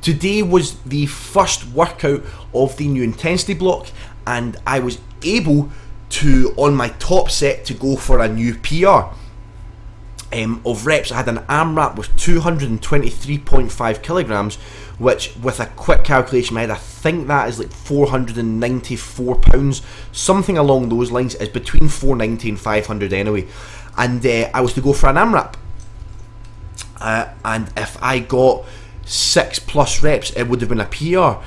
Today was the first workout of the new intensity block, and I was able to, on my top set, to go for a new PR of reps. I had an AMRAP with 223.5 kilograms, which with a quick calculation in my head, I think that is like 494 pounds, something along those lines. Is between 490 and 500 anyway. And I was to go for an AMRAP, and if I got 6+ reps, it would have been a PR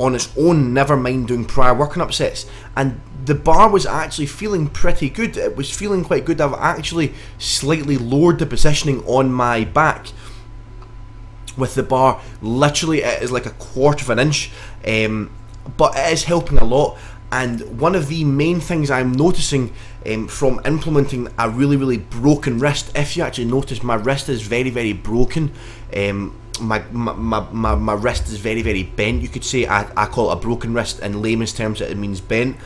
on its own, never mind doing prior working up sets. And the bar was actually feeling pretty good. It was feeling quite good. I've actually slightly lowered the positioning on my back with the bar. Literally it is like a 1/4 of an inch, but it is helping a lot. And one of the main things I'm noticing from implementing a really broken wrist, if you actually notice, my wrist is very broken. My wrist is very bent, you could say. I call it a broken wrist. In layman's terms, it means bent.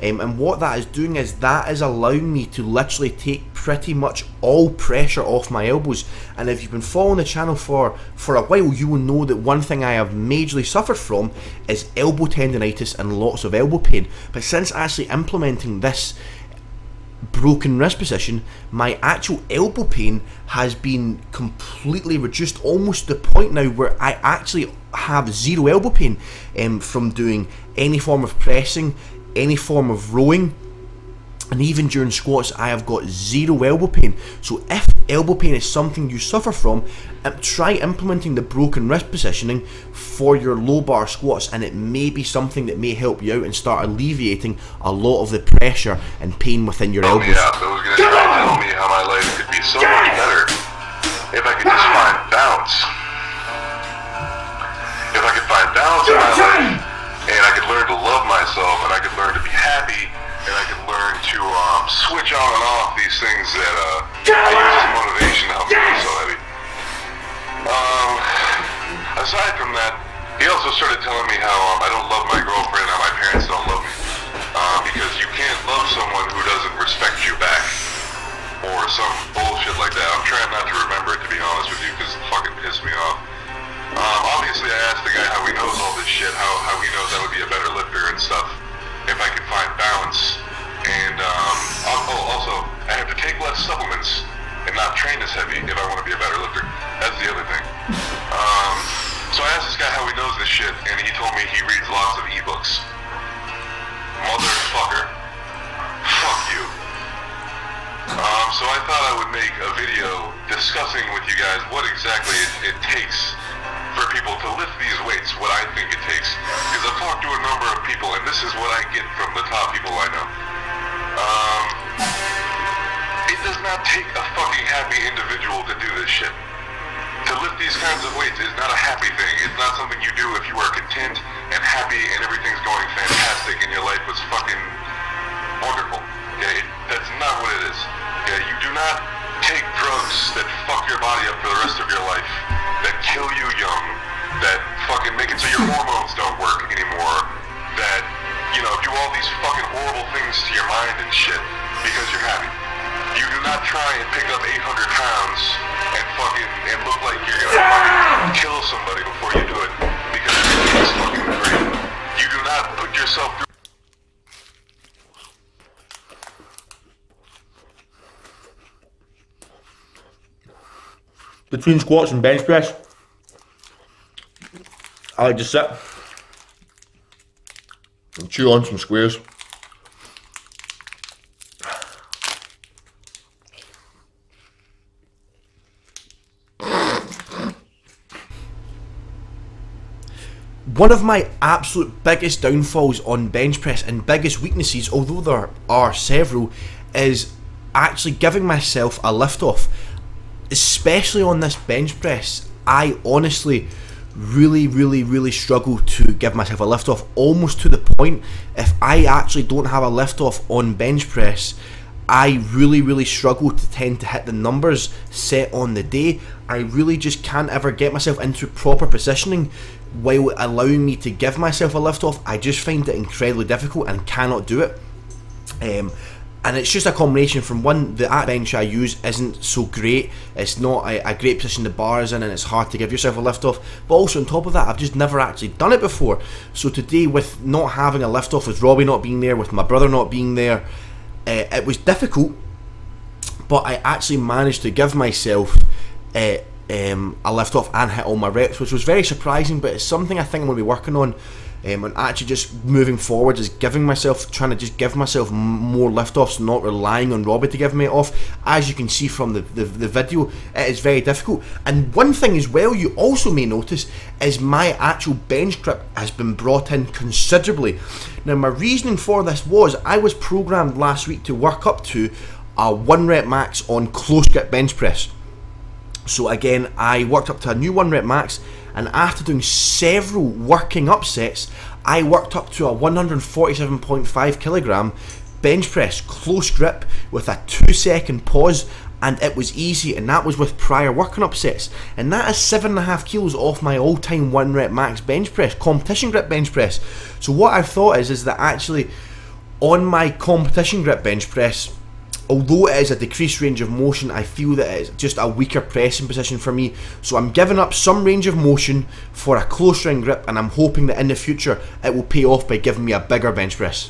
And what that is doing is that is allowing me to literally take pretty much all pressure off my elbows. And if you've been following the channel for a while, you will know that one thing I have majorly suffered from is elbow tendonitis and lots of elbow pain. But since actually implementing this broken wrist position, my actual elbow pain has been completely reduced, almost to the point now where I actually have zero elbow pain from doing any form of pressing, any form of rowing, and even during squats I have got zero elbow pain. So if elbow pain is something you suffer from, try implementing the broken wrist positioning for your low bar squats, and it may be something that may help you out and start alleviating a lot of the pressure and pain within your elbows. Yeah, it was going to try and tell me how my life could be so much better if I could just find balance. If I could find balance in my life, and I could learn to love myself, and I could learn to be happy, and I could learn to switch on and off these things that I use as motivation to help me feel so heavy. Aside from that, he also started telling me how I don't love my girlfriend, how my parents don't love me, because you can't love someone who doesn't respect you back, or some bullshit like that. I'm trying not to remember it, to be honest with you, because it fucking pissed me off. Obviously I asked the guy how he knows all this shit, how he knows I would be a better lifter and stuff if I could find balance. And also, I have to take less supplements and not train as heavy if I want to be a better lifter. That's the other thing. So I asked this guy how he knows this shit, and he told me he reads lots of ebooks. Motherfucker. Fuck you. So I thought I would make a video discussing with you guys what exactly it takes for people to lift these weights, what I think it takes. Because I've talked to a number of people, and this is what I get from the top people I know. It does not take a fucking happy individual to do this shit. To lift these kinds of weights is not a happy thing. It's not something you do if you are content and happy and everything's going fantastic and your life was fucking wonderful. Okay? That's not what it is. Okay? You do not take drugs that fuck your body up for the rest of your life, that kill you young, that fucking make it so your hormones don't work anymore, that, you know, do all these fucking horrible things to your mind and shit because you're happy. You do not try and pick up 800 pounds and look like you're gonna fucking kill somebody before you do it because it's fucking great. You do not put yourself through. Between squats and bench press, I like to sit and chew on some squares. One of my absolute biggest downfalls on bench press and biggest weaknesses, although there are several, is actually giving myself a lift off. Especially on this bench press, I honestly really struggle to give myself a lift off, almost to the point if I actually don't have a lift off on bench press, I really struggle to tend to hit the numbers set on the day. I really just can't ever get myself into proper positioning while allowing me to give myself a lift off. I just find it incredibly difficult and cannot do it. And it's just a combination from one, the bench I use isn't so great, it's not a great position the bar is in, and it's hard to give yourself a lift off, but also on top of that, I've just never actually done it before. So today, with not having a lift off, with Robbie not being there, with my brother not being there, it was difficult, but I actually managed to give myself a lift off and hit all my reps, which was very surprising, but it's something I think I'm going to be working on. And actually just moving forward is trying to just give myself more lift-offs, not relying on Robbie to give me it off. As you can see from the video, it is very difficult. And one thing as well you also may notice is my actual bench grip has been brought in considerably. Now my reasoning for this was I was programmed last week to work up to a 1 rep max on close grip bench press. So again, I worked up to a new 1 rep max, and after doing several working up sets, I worked up to a 147.5 kilogram bench press close grip with a 2-second pause, and it was easy, and that was with prior working up sets, and that is 7.5 kilos off my all-time 1 rep max bench press, competition grip bench press. So what I've thought is that actually on my competition grip bench press, although it is a decreased range of motion, I feel that it's just a weaker pressing position for me. So I'm giving up some range of motion for a close ring grip, and I'm hoping that in the future it will pay off by giving me a bigger bench press.